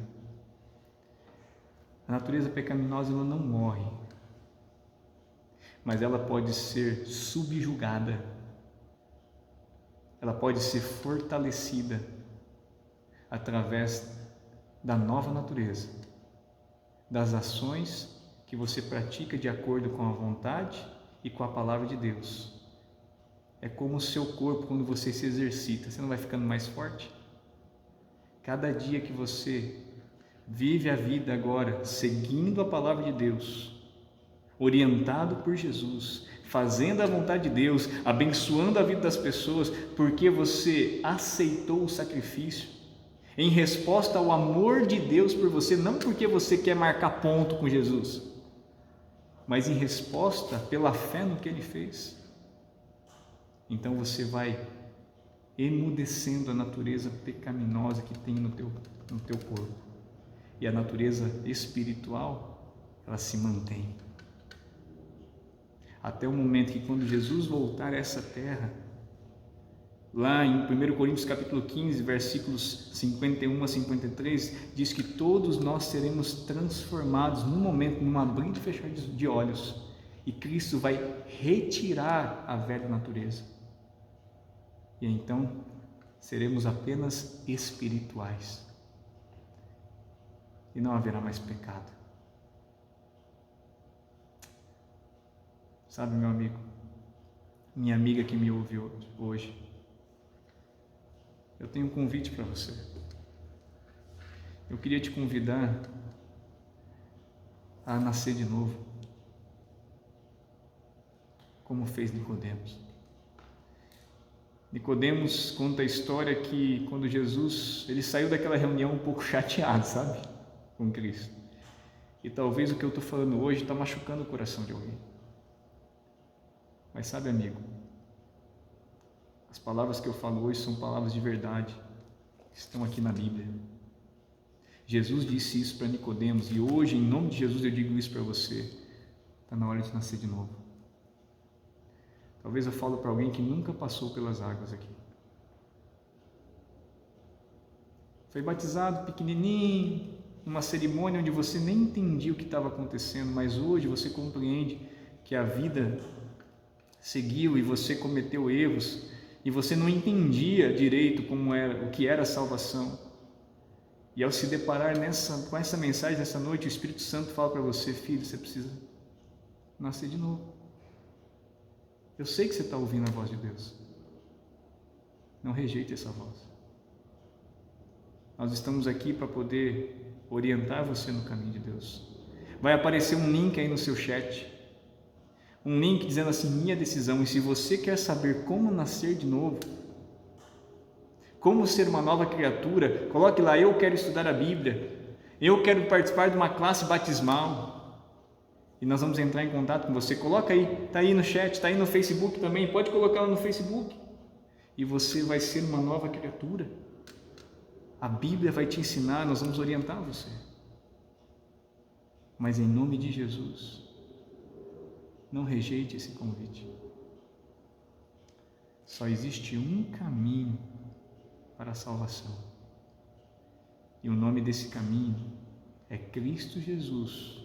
Speaker 1: A natureza pecaminosa, ela não morre, mas ela pode ser subjugada. Ela pode ser fortalecida através da nova natureza, das ações que você pratica de acordo com a vontade e com a palavra de Deus. É como o seu corpo, quando você se exercita, você não vai ficando mais forte? Cada dia que você vive a vida agora seguindo a palavra de Deus, orientado por Jesus, fazendo a vontade de Deus, abençoando a vida das pessoas, porque você aceitou o sacrifício, em resposta ao amor de Deus por você, não porque você quer marcar ponto com Jesus, mas em resposta pela fé no que Ele fez. Então você vai emudecendo a natureza pecaminosa que tem no teu corpo, e a natureza espiritual, ela se mantém. Até o momento que, quando Jesus voltar a essa terra, Lá em 1 Coríntios capítulo 15, versículos 51 a 53, diz que todos nós seremos transformados num momento, num abrir e fechar de olhos, e Cristo vai retirar a velha natureza. E então seremos apenas espirituais. E não haverá mais pecado. Sabe, meu amigo, minha amiga que me ouve hoje, eu tenho um convite para você. Eu queria te convidar a nascer de novo, como fez Nicodemos. Nicodemos conta a história que quando Jesus, ele saiu daquela reunião um pouco chateado, sabe, com Cristo. E talvez o que eu estou falando hoje está machucando o coração de alguém. Mas sabe, amigo, as palavras que eu falo hoje são palavras de verdade, estão aqui na Bíblia. Jesus disse isso para Nicodemos e hoje, em nome de Jesus, eu digo isso para você. Está na hora de nascer de novo. Talvez eu falo para alguém que nunca passou pelas águas aqui. Foi batizado pequenininho, numa cerimônia onde você nem entendia o que estava acontecendo, mas hoje você compreende que a vida seguiu e você cometeu erros e você não entendia direito como era, o que era a salvação. E ao se deparar com essa mensagem nessa noite, o Espírito Santo fala para você: filho, você precisa nascer de novo. Eu sei que você está ouvindo a voz de Deus. Não rejeite essa voz. Nós estamos aqui para poder orientar você no caminho de Deus. Vai aparecer um link aí no seu chat. Um link dizendo assim: minha decisão. E se você quer saber como nascer de novo, como ser uma nova criatura, coloque lá: eu quero estudar a Bíblia, eu quero participar de uma classe batismal. E nós vamos entrar em contato com você. Coloca aí, está aí no chat, está aí no Facebook também, pode colocar lá no Facebook. E você vai ser uma nova criatura. A Bíblia vai te ensinar, nós vamos orientar você. Mas em nome de Jesus, não rejeite esse convite. Só existe um caminho para a salvação. E o nome desse caminho é Cristo Jesus,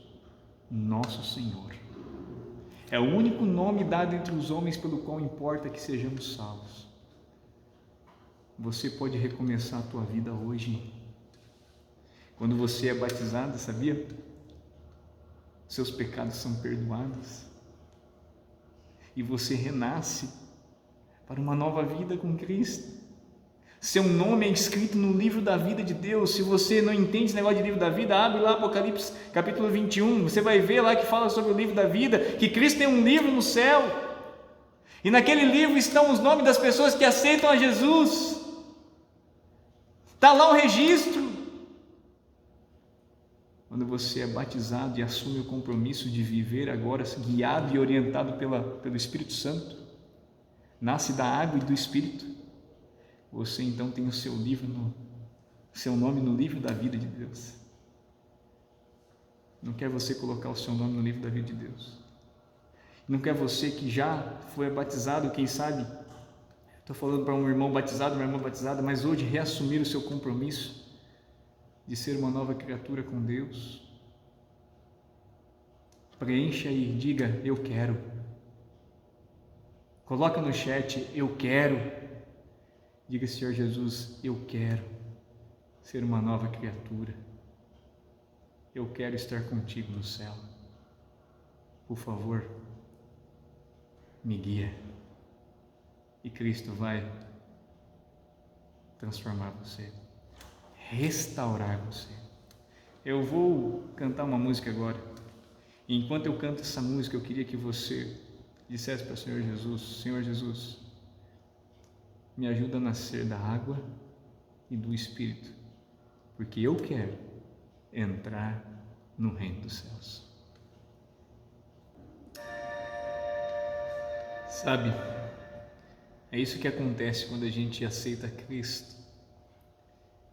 Speaker 1: nosso Senhor. É o único nome dado entre os homens pelo qual importa que sejamos salvos. Você pode recomeçar a tua vida hoje. Quando você é batizado, sabia? Seus pecados são perdoados. E você renasce para uma nova vida com Cristo. Seu nome é escrito no livro da vida de Deus. Se você não entende esse negócio de livro da vida, abre lá Apocalipse capítulo 21. Você vai ver lá que fala sobre o livro da vida, que Cristo tem um livro no céu. E naquele livro estão os nomes das pessoas que aceitam a Jesus. Está lá o registro. Quando você é batizado e assume o compromisso de viver agora guiado e orientado pelo Espírito Santo, nasce da água e do Espírito, você então tem o seu nome no livro da vida de Deus. Não quer você colocar o seu nome no livro da vida de Deus? Não quer você que já foi batizado, quem sabe, estou falando para um irmão batizado, uma irmã batizada, mas hoje reassumir o seu compromisso de ser uma nova criatura com Deus? Preencha e diga: eu quero. Coloca no chat: eu quero. Diga: Senhor Jesus, eu quero ser uma nova criatura. Eu quero estar contigo no céu. Por favor, me guia. E Cristo vai transformar você, restaurar você. Eu vou cantar uma música agora. E enquanto eu canto essa música, eu queria que você dissesse para o Senhor Jesus: Senhor Jesus, me ajuda a nascer da água e do Espírito, porque eu quero entrar no reino dos céus. Sabe, é isso que acontece quando a gente aceita Cristo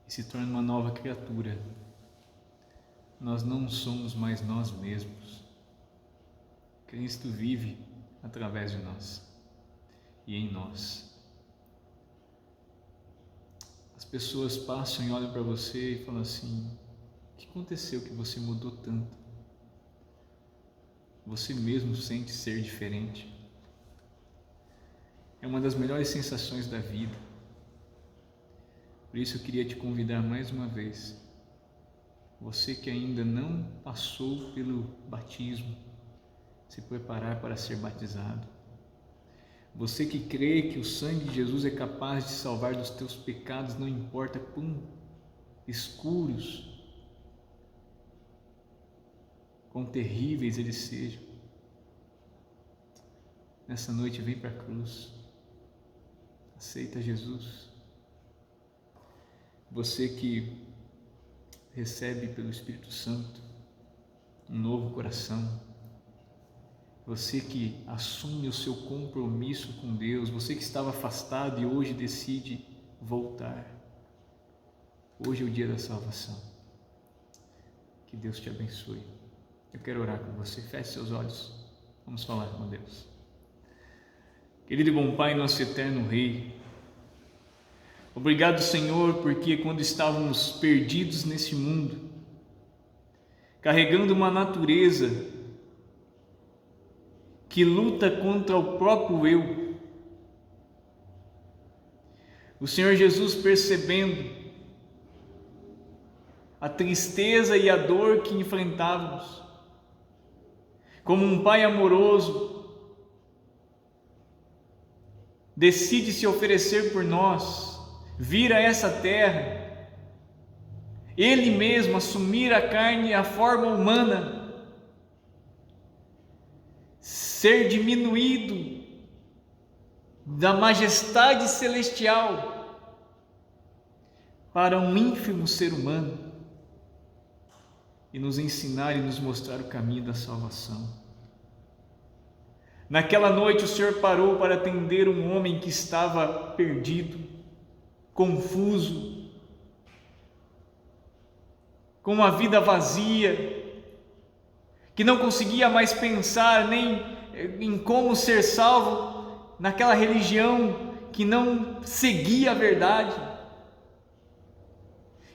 Speaker 1: e se torna uma nova criatura. Nós não somos mais nós mesmos. Cristo vive através de nós e em nós. pessoas passam e olham para você e falam assim: o que aconteceu que você mudou tanto? Você mesmo sente ser diferente. É uma das melhores sensações da vida. Por isso eu queria te convidar mais uma vez, você que ainda não passou pelo batismo, se preparar para ser batizado. Você que crê que o sangue de Jesus é capaz de salvar dos teus pecados, não importa quão escuros, quão terríveis eles sejam. Nessa noite vem para a cruz, aceita Jesus. Você que recebe pelo Espírito Santo um novo coração, você que assume o seu compromisso com Deus, você que estava afastado e hoje decide voltar. Hoje é o dia da salvação. Que Deus te abençoe. Eu quero orar com você. Feche seus olhos. Vamos falar com Deus. Querido e bom Pai, nosso eterno Rei, obrigado, Senhor, porque quando estávamos perdidos nesse mundo, carregando uma natureza que luta contra o próprio eu, o Senhor Jesus, percebendo a tristeza e a dor que enfrentávamos, como um Pai amoroso, decide se oferecer por nós, vir a essa terra, Ele mesmo assumir a carne e a forma humana, ser diminuído da majestade celestial para um ínfimo ser humano e nos ensinar e nos mostrar o caminho da salvação. Naquela noite o Senhor parou para atender um homem que estava perdido, confuso, com uma vida vazia, que não conseguia mais pensar nem em como ser salvo naquela religião que não seguia a verdade,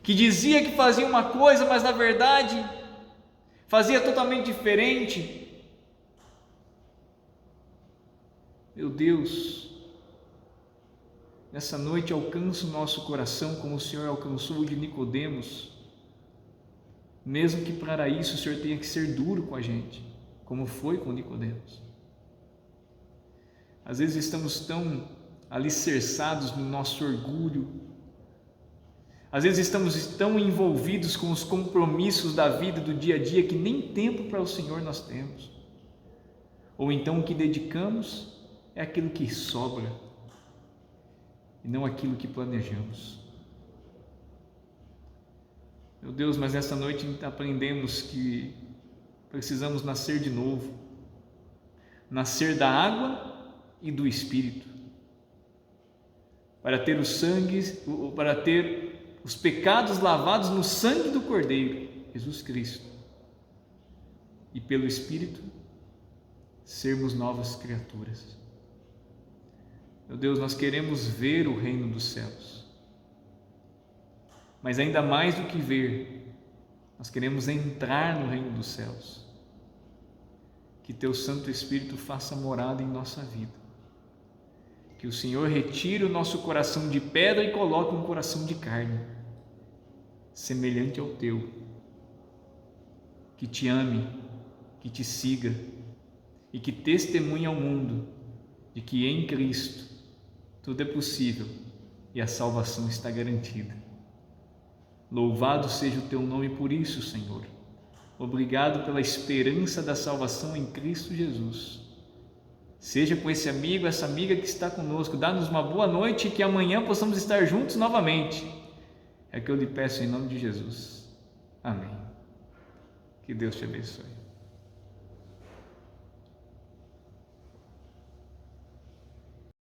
Speaker 1: que dizia que fazia uma coisa, mas na verdade fazia totalmente diferente. Meu Deus, nessa noite alcança o nosso coração como o Senhor alcançou o de Nicodemos, mesmo que para isso o Senhor tenha que ser duro com a gente, como foi com Nicodemos. Às vezes estamos tão alicerçados no nosso orgulho, às vezes estamos tão envolvidos com os compromissos da vida, do dia a dia, que nem tempo para o Senhor nós temos. Ou então o que dedicamos é aquilo que sobra e não aquilo que planejamos. Meu Deus, mas nessa noite aprendemos que precisamos nascer de novo, nascer da água e do Espírito, para ter o sangue, para ter os pecados lavados no sangue do Cordeiro, Jesus Cristo, e pelo Espírito sermos novas criaturas. Meu Deus, nós queremos ver o reino dos céus, mas ainda mais do que ver, nós queremos entrar no reino dos céus. Que Teu Santo Espírito faça morada em nossa vida, que o Senhor retire o nosso coração de pedra e coloque um coração de carne, semelhante ao Teu, que Te ame, que Te siga e que testemunhe ao mundo de que em Cristo tudo é possível e a salvação está garantida. Louvado seja o Teu nome por isso, Senhor. Obrigado pela esperança da salvação em Cristo Jesus. Seja com esse amigo, essa amiga que está conosco. Dá-nos uma boa noite e que amanhã possamos estar juntos novamente. É o que eu lhe peço em nome de Jesus. Amém. Que Deus te abençoe.